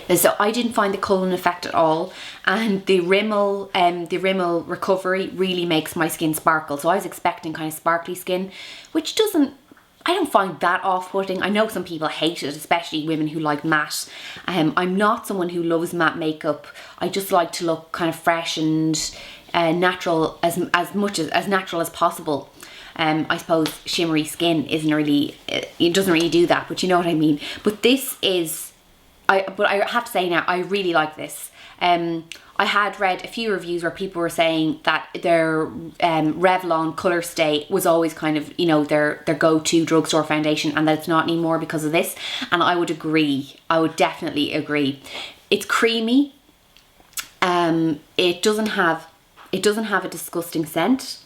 So I didn't find the culling effect at all, and the Rimmel recovery really makes my skin sparkle. So I was expecting kind of sparkly skin, which I don't find that off-putting. I know some people hate it, especially women who like matte. I'm not someone who loves matte makeup. I just like to look kind of fresh and natural, as natural as possible. I suppose shimmery skin isn't really, it doesn't really do that, but you know what I mean. But this is, but I have to say now, I really like this. I had read a few reviews where people were saying that their Revlon Colour Stay was always kind of, you know, their go-to drugstore foundation, and that it's not anymore because of this. And I would agree. I would definitely agree. It's creamy. It doesn't have a disgusting scent.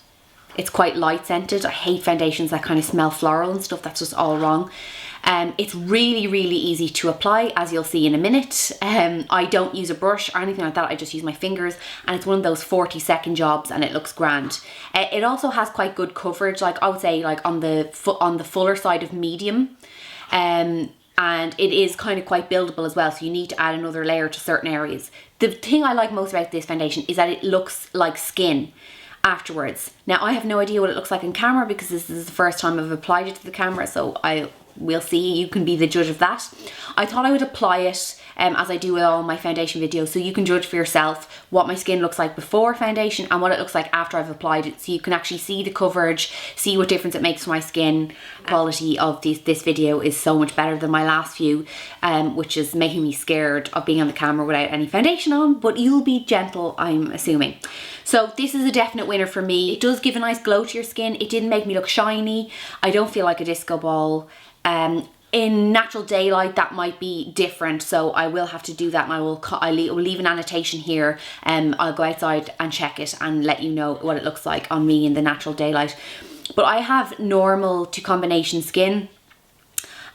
It's quite light scented. I hate foundations that kind of smell floral and stuff. That's just all wrong. It's really, really easy to apply, as you'll see in a minute. I don't use a brush or anything like that. I just use my fingers, and it's one of those 40-second jobs, and it looks grand. It also has quite good coverage, like I would say, like on the fuller side of medium. And it is kind of quite buildable as well, so you need to add another layer to certain areas. The thing I like most about this foundation is that it looks like skin afterwards. Now, I have no idea what it looks like in camera because this is the first time I've applied it to the camera, so we'll see. You can be the judge of that. I thought I would apply it as I do with all my foundation videos, so you can judge for yourself what my skin looks like before foundation and what it looks like after I've applied it, so you can actually see the coverage, see what difference it makes to my skin. Quality of this video is so much better than my last few, which is making me scared of being on the camera without any foundation on, but you'll be gentle, I'm assuming. So this is a definite winner for me. It does give a nice glow to your skin. It didn't make me look shiny. I don't feel like a disco ball. In natural daylight that might be different, so I will have to do that, and I will leave an annotation here. I'll go outside and check it and let you know what it looks like on me in the natural daylight. But I have normal to combination skin,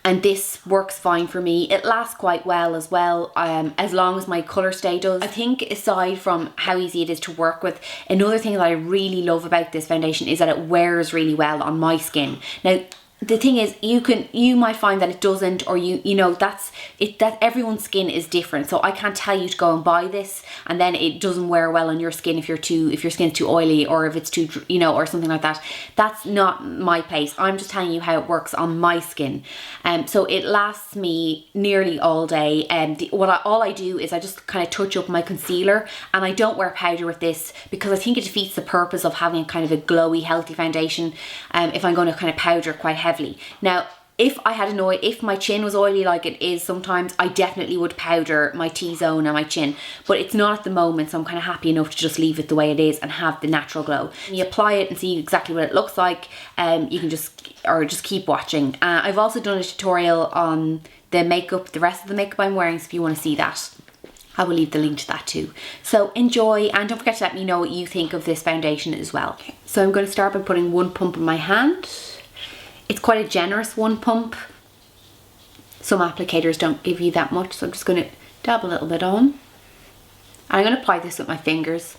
and this works fine for me. It lasts quite well as well, as long as my colour stay does. I think aside from how easy it is to work with, another thing that I really love about this foundation is that it wears really well on my skin. Now, the thing is, you might find that it doesn't, or you know, that everyone's skin is different. So I can't tell you to go and buy this and then it doesn't wear well on your skin if your skin's too oily, or if it's too, you know, or something like that. That's not my place. I'm just telling you how it works on my skin. So it lasts me nearly all day. All I do is I just kind of touch up my concealer, and I don't wear powder with this because I think it defeats the purpose of having a kind of a glowy, healthy foundation. If I'm going to kind of powder quite heavily. Now, if my chin was oily like it is sometimes, I definitely would powder my T-zone and my chin, but it's not at the moment, so I'm kind of happy enough to just leave it the way it is and have the natural glow. When you apply it and see exactly what it looks like, you can just keep watching. I've also done a tutorial on the makeup, the rest of the makeup I'm wearing, so if you want to see that, I will leave the link to that too. So enjoy, and don't forget to let me know what you think of this foundation as well. So I'm going to start by putting one pump in my hand. It's quite a generous one pump. Some applicators don't give you that much, so I'm just going to dab a little bit on. And I'm going to apply this with my fingers.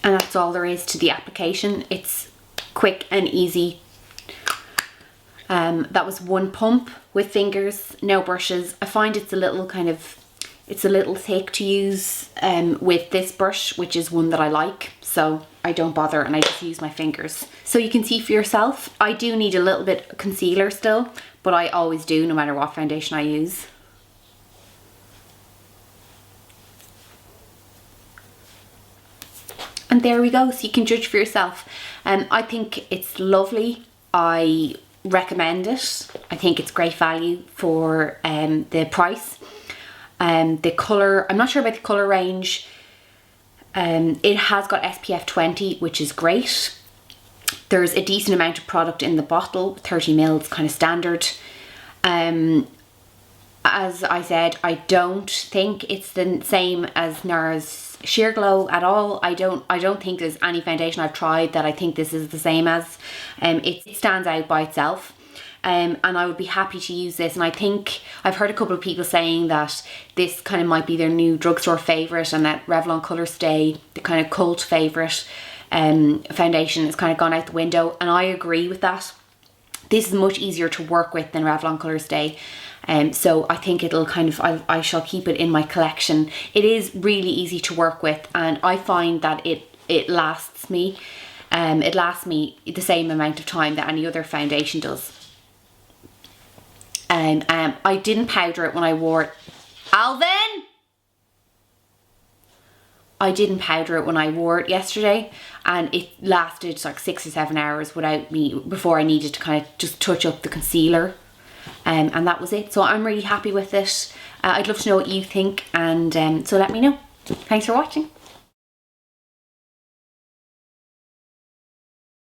And that's all there is to the application. It's quick and easy. That was one pump with fingers, no brushes. I find it's a little thick to use with this brush, which is one that I like, so I don't bother and I just use my fingers. So you can see for yourself, I do need a little bit of concealer still, but I always do no matter what foundation I use. And there we go, so you can judge for yourself. I think it's lovely. I recommend it. I think it's great value for the price. The colour, I'm not sure about the colour range. It has got SPF 20, which is great. There's a decent amount of product in the bottle, 30 ml, kind of standard. As I said, I don't think it's the same as NARS Sheer Glow at all. I don't think there's any foundation I've tried that I think this is the same as. It stands out by itself. And I would be happy to use this, and I think I've heard a couple of people saying that this kind of might be their new drugstore favourite, and that Revlon Colour Stay, the kind of cult favourite. foundation has kind of gone out the window, and I agree with that. This is much easier to work with than Revlon Colour Stay. So I think it'll kind of, I shall keep it in my collection. It is really easy to work with, and I find that it lasts me. It lasts me the same amount of time that any other foundation does. I didn't powder it when I wore it. Alvin! I didn't powder it when I wore it yesterday, and it lasted like 6 or 7 hours without me, before I needed to kind of just touch up the concealer. And that was it. So I'm really happy with it. I'd love to know what you think, and so let me know. Thanks for watching.